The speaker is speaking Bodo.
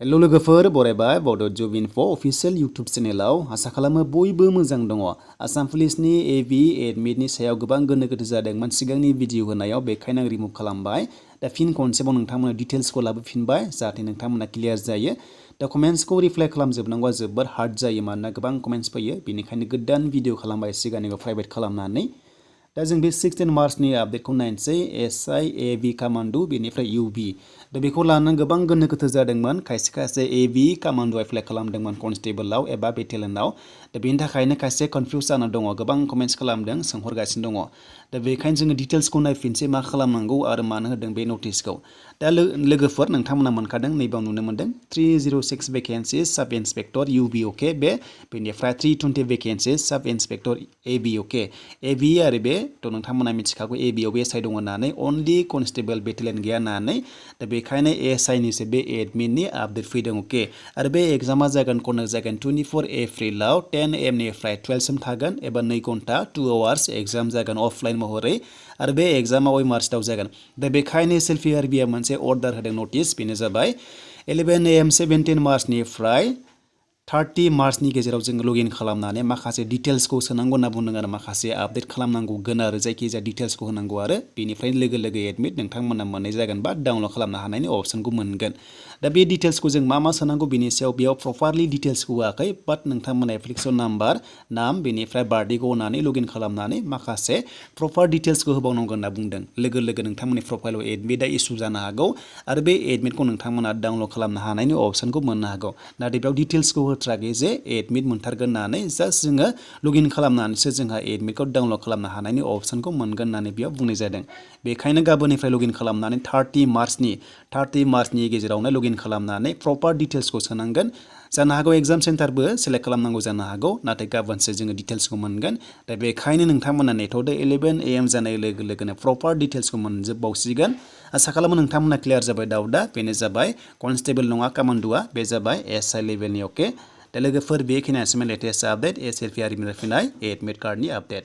हेलो लोगोफोर बरायबाय बड' जब इनफो अफिसियेल इउटुब चेनेलाव आसा खालामो बयबो मोजां दङ। आसाम पुलिसनि एबि एडमिटनि सायाव गोबां गोनो गोथो जादोंमोन सिगांनि भिडिअ होनायाव, बेखायनो आं रिमुभ खालामबाय। दा फिन खनसेबाव नोंथांमोना डिटेल्सखौ लाबोफिनबाय जाहाथे नोंथांमोना क्लियार जायो। दा कमेन्ट्सखौ रिप्लाइ खालामजोबनांगौआ जोबोर हार्ड जायो मानोना गोबां कमेन्ट्स फैयो, बेनिखायनो गोदान भिडिअ खालामबाय सिगांनिखौ प्राइभेट खालामनानै। दा जों बे 16 मार्चनि आपडेटखौ नायनोसै। एसआइ एबि कामान्डु बेनिफ्राय इउबि। दा बेखौ लानानै गोबां गोनो गोथो जादोंमोन। खायसे खायसे एबि कामान्डु एप्लाइ खालामदोंमोन कनस्टेबोलाव एबा बेटेलियनाव। दा बेनि थाखायनो खायसे कनफिउस जाना दङ, गोबां कमेन्ट्स खालामदों, सोंहरगासिनो दङ। दा बेखायनो जोङो डिटेल्सखौ नायफिनसै मा खालामनांगौ आरो मानो होदों बे नटिसखौ। दा लोगोफोर नोंथांमोना मोनखादों, नैबाव नुनो मोन्दों 306 भेकेन्सिस साब इन्सपेक्टर इउबि अके बेनिफ्राय 320 भेकेन्सिस साब इन्सपेक्टर एबि अके। एबि आरो बे थ' नोंथांमोना मिथिखागौ एबिआव एसआइ दङ होननानै, अनलि कनस्टेबल बेटेलियन गैया होननानै। दा बेखायनो एसआइनिसो बे एडमिटनि आपडेट फैदों अके। आरो बे एग्जामा जागोन कन्डाक्ट जागोन 24 एप्रिलाव 10 AM निफ्राय 12 सिम थागोन एबा 2 घन्टा 2 आवार्स एग्जाम जागोन अफलाइन महरै। आरो बे एग्जामा मार्चआव जागोन। दा बेखायनो सिएलपिआरबिआ मोनसे अर्डार होदों, नटिस, बेनो जाबाय 11 AM 17 मार्चनिफ्राय 30 मार्चनि गेजेराव जों लगइन खालामनानै माखासे डिटेल्सखौ सोनांगौ होनना बुंदों आरो माखासे आपडेट खालामनांगौगोन आरो जायखिजाया डिटेल्सखौ होनांगौ आरो बेनिफ्राय लोगो लोगो एडमिट नोंथांमोना मोननाय जागोन बा डाउनलड खालामनो हानायनि अपसनखौ मोनगोन। दा बे डिटेल्सखौ जों मा सोनांगौ बेनि सायाव बेयाव प्रपारलि डिटेल्सखौ होआखै, बाट नोंथांमोना एप्लिकेसन नाम्बार, नाम, बेनिफ्राय बार्थडेखौ होनानै लगइन खालामनानै माखासे प्रपार डिटेल्सखौ होबावनांगौ होनना बुंदों। लोगो लोगो नोंथांमोननि प्रफाइलाव एडमिटआ इसु जानो हागौ आरो बे एडमिटखौ नोंथांमोना डाउनलड खालामनो हानायनि अपसनखौ मोननो हागौ। नाथाय बेयाव डिटेल्सखौ होथ्राखै जे एडमिट मोनथारगोन होननानै, जास्ट जोङो लगइन खालामनानैसो जोंहा एडमिटखौ डाउनलड खालामनो हानायनि अपसनखौ मोनगोन होननानै बेयाव बुंनाय जादों। बेखायनो गाबोननिफ्राय लगइन खालामनानै 30 मार्चनि गेजेरावनो लगइन खालामनानै प्रपार डिटेल्सखौ सोनांगोन। जानो हागौ एग्जाम सेन्टारबो सेलेक्ट खालामनांगौ जानो हागौ, नाथाय गाबोनसो जोङो डिटेल्सखौ मोनगोन। दा बेखायनो नोंथांमोना नेथ'दो, 11 AM जानाय लोगो लोगोनो प्रपार डिटेल्सखौ मोनजोबबावसिगोन। आसा खालामो नोंथांमोना क्लियार जाबाय डाउटआ। बेनो जाबाय कनस्टेबल नङा कामान्डुआ, बे जाबाय एसआइ लेभेलनि अके। दा लोगोफोर बेखिनियानोसैमोन लेटेस्ट आपडेट सिएलपिआरबिनिफ्राय फैनाय एडमिट कार्डनि आपडेट।